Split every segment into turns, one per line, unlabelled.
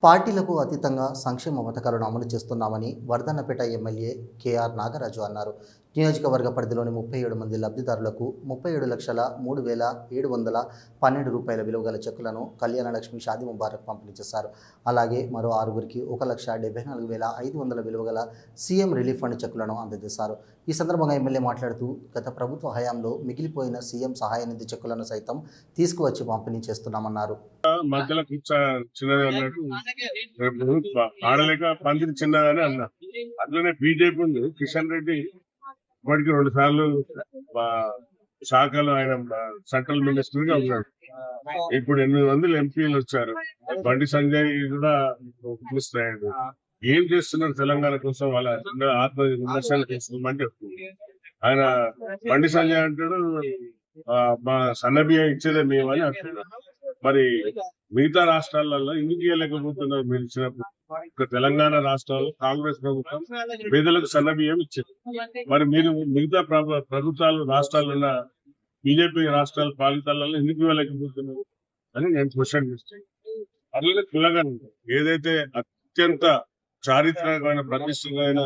పార్టీలకు అతీతంగా సంక్షేమ పథకాలను అమలు చేస్తున్నామని వర్ధన్నపేట ఎమ్మెల్యే కేఆర్ నాగరాజు అన్నారు. నియోజకవర్గ పరిధిలోని 37 మంది లబ్ధిదారులకు 37,03,712 రూపాయల విలువ గల చెక్కులను కళ్యాణలక్ష్మి షాదీ ముబారక్ పంపిణీ చేశారు. అలాగే మరో 6గురికి 1,74,500 విలువ గల సీఎం రిలీఫ్ ఫండ్ చెక్కులను అందజేశారు. ఈ సందర్భంగా ఎమ్మెల్యే మాట్లాడుతూ గత ప్రభుత్వ హయాంలో మిగిలిపోయిన సీఎం సహాయ నిధి చెక్కులను సైతం తీసుకువచ్చి పంపిణీ చేస్తున్నామన్నారు.
మధ్యలో చిన్నది అన్నట్టు ఆడలేక పందిరి చిన్నదని అన్నా. అట్లనే బీజేపీ ఉంది. కిషన్ రెడ్డి ఇప్పటికి 2 సార్లు శాఖలో ఆయన సెంట్రల్ మినిస్టర్ గా ఉన్నాడు. ఇప్పుడు 800 ఎంపీలు వచ్చారు. బండి సంజయ్ కూడా పిలుస్తున్నాడు. ఏం చేస్తున్నారు తెలంగాణ కోసం? వాళ్ళ ఆత్మ విమర్శలు చేసుకోమని చెప్తుంది. ఆయన బండి సంజయ్ అంటాడు మా సన్నబియ్యం ఇచ్చేదే మేమని అంటున్నారు. మరి మిగతా రాష్ట్రాలలో ఎందుకు ఇవ్వలేకపోతున్నారు? మీరు ఇచ్చినప్పుడు తెలంగాణ రాష్ట్రాల్లో కాంగ్రెస్ ప్రభుత్వం పేదలకు సన్నబియ్యం ఇచ్చింది. మరి మీరు మిగతా ప్రభుత్వాలు రాష్ట్రాలు ఉన్న బీజేపీ రాష్ట్రాల పాలితాలలో ఎందుకు ఇవ్వలేకపోతున్నారు అని నేను క్వశ్చన్ చేస్తాను. అట్లనే కులగణన ఏదైతే అత్యంత చారిత్రకమైన ప్రతిష్టమైన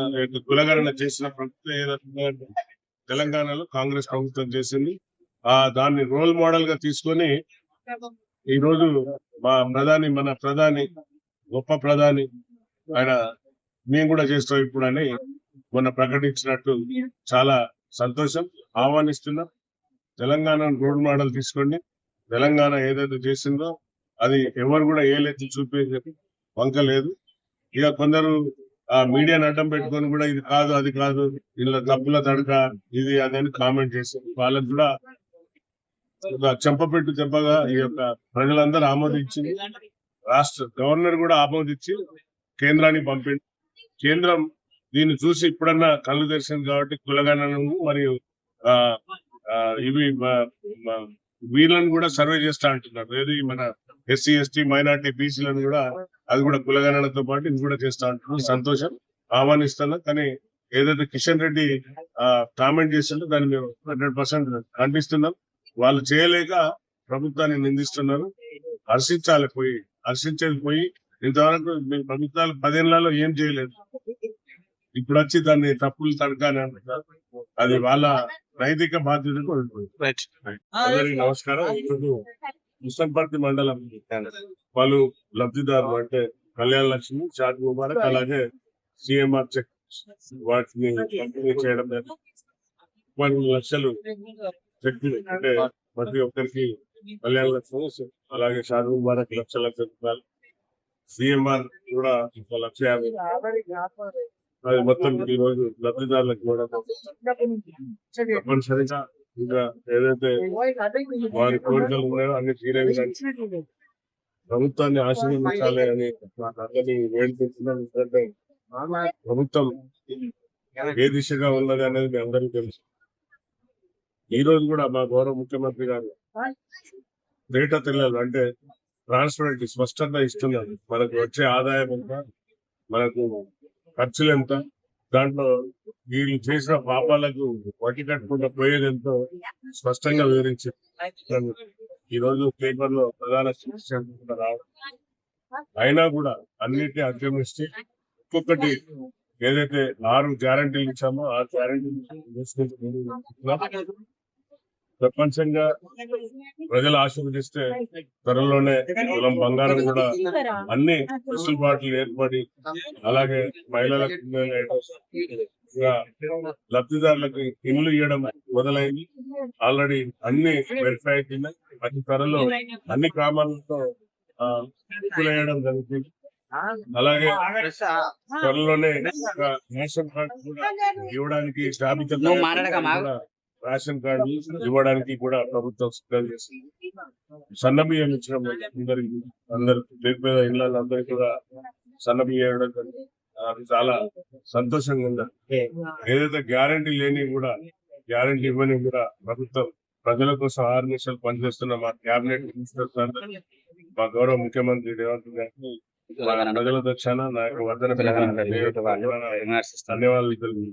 కులగణన చేసిన ప్రభుత్వం ఏదైతే తెలంగాణలో కాంగ్రెస్ ప్రభుత్వం చేసింది. దాన్ని రోల్ మోడల్ గా తీసుకొని ఈ రోజు మన ప్రధాని గొప్ప ప్రధాని ఆయన మేము కూడా చేస్తాం ఇప్పుడు అని మొన్న ప్రకటించినట్టు చాలా సంతోషం. ఆహ్వానిస్తున్నాం. తెలంగాణను రోల్ మోడల్ తీసుకోండి. తెలంగాణ ఏదైతే చేసిందో అది ఎవరు కూడా ఏలెత్తి చూపేది వంక లేదు. ఇక కొందరు ఆ మీడియాని అడ్డం పెట్టుకొని కూడా ఇది కాదు అది కాదు ఇలా తప్పుల తడక ఇది అదని కామెంట్ చేశారు. వాళ్ళకు కూడా చెంపపెట్టు చెప్పగా ఈ యొక్క ప్రజలందరూ ఆమోదించింది. రాష్ట్ర గవర్నర్ కూడా ఆమోదించి కేంద్రానికి పంపింది. కేంద్రం దీన్ని చూసి ఇప్పుడన్నా కళ్ళు తెరిచింది కాబట్టి కులగణను మరియు ఇవి వీళ్ళని కూడా సర్వే చేస్తా అంటున్నారు. ఏది మన ఎస్సీ ఎస్టీ మైనార్టీ బీసీలను కూడా అది కూడా కులగణనతో పాటు ఇది కూడా చేస్తా అంటున్నారు. సంతోషం, ఆహ్వానిస్తున్నా. కానీ ఏదైతే కిషన్ రెడ్డి కామెంట్ చేసిందో దాన్ని మేము 100% ఖండిస్తున్నాం. వాళ్ళు చేయలేక ప్రభుత్వాన్ని నిందిస్తున్నారు. హర్షించేది పోయి ఇంతవరకు ప్రభుత్వాలు 10 ఏళ్లలో ఏం చేయలేదు. ఇప్పుడు వచ్చి దాన్ని తప్పులు తడకాని అంటున్నారు. అది వాళ్ళ నైతిక బాధ్యతకు వెళ్ళిపోయింది. అందరికీ నమస్కారం. ఇప్పుడు ముసంపర్తి మండలం పలు లబ్ధిదారులు అంటే కళ్యాణ లక్ష్మి, షాదీ ముబారక్, అలాగే సిఎంఆర్ చెక్ వాటిని పంపిణీ చేయడం 12 లక్షలు చెక్కులు అంటే ప్రతి ఒక్కరికి కళ్యాణ లక్ష్మి అలాగే షాదీ ముబారక్ 1,00,00,000 రూపాయలు, సిఎంఆర్ కూడా 1,50,000. అది మొత్తం ఈ రోజు లబ్ధిదారులకు కూడా తప్పనిసరిగా ఇంకా ఏదైతే వారి కోరికలు ఉన్నాయో అన్ని తీరే విధంగా ప్రభుత్వాన్ని ఆశీర్వదించాలి అని అందరినీ వేడుకుంటున్నాం. ఎందుకంటే ప్రభుత్వం ఏ దిశగా ఉన్నది అనేది మీ అందరికీ తెలుసు. ఈ రోజు కూడా మా గౌరవ ముఖ్యమంత్రి గారు డేటా తెలియదు అంటే ట్రాన్స్పరెంట్ స్పష్టంగా ఇస్తున్నారు. మనకు వచ్చే ఆదాయం ఎంత, మనకు ఖర్చులు ఎంత, దాంట్లో వీళ్ళు చేసిన పాపాలకు వడ్డీ కట్టకుండా పోయేది ఎంతో స్పష్టంగా వివరించారు. ఈ రోజు పేపర్ లో ప్రధాన రావడం అయినా కూడా అన్నిటినీ అధిగమిస్తే ఒక్కొక్కటి ఏదైతే 6 గ్యారంటీలు ఇచ్చామో 6 గ్యారంటీలు ప్రపంచంగా ప్రజలు ఆశీర్వదిస్తే త్వరలోనే కులం బంగారం కూడా అన్ని వెసులుబాట్లు ఏర్పడి అలాగే మహిళలకు లబ్ధిదారులకు ఇల్లు ఇవ్వడం మొదలైంది. ఆల్రెడీ అన్ని వెరిఫై అవుతున్నాయి. అతి త్వరలో అన్ని గ్రామాలతో వేయడం జరుగుతుంది. అలాగే త్వరలోనే రేషన్ కార్డు కూడా ఇవ్వడానికి జాబితా రేషన్ కార్డు ఇవ్వడానికి కూడా ప్రభుత్వం సిద్ధం చేస్తుంది. సన్నబియ్యం ఇచ్చడం అందరికి పేద ఇళ్ళందరికీ కూడా సన్నబియ్యం ఇవ్వడం అది చాలా సంతోషంగా ఉంది. ఏదైతే గ్యారంటీ లేని కూడా గ్యారంటీ ఇవ్వని కూడా ప్రభుత్వం ప్రజల కోసం 6 నిమిషాలు పనిచేస్తున్న మా క్యాబినెట్ మినిస్టర్స్ అందరూ, మా గౌరవ ముఖ్యమంత్రి రేవంత్ గారికి ప్రజల దక్షాన నాకు ధన్యవాదాలు తెలుగు.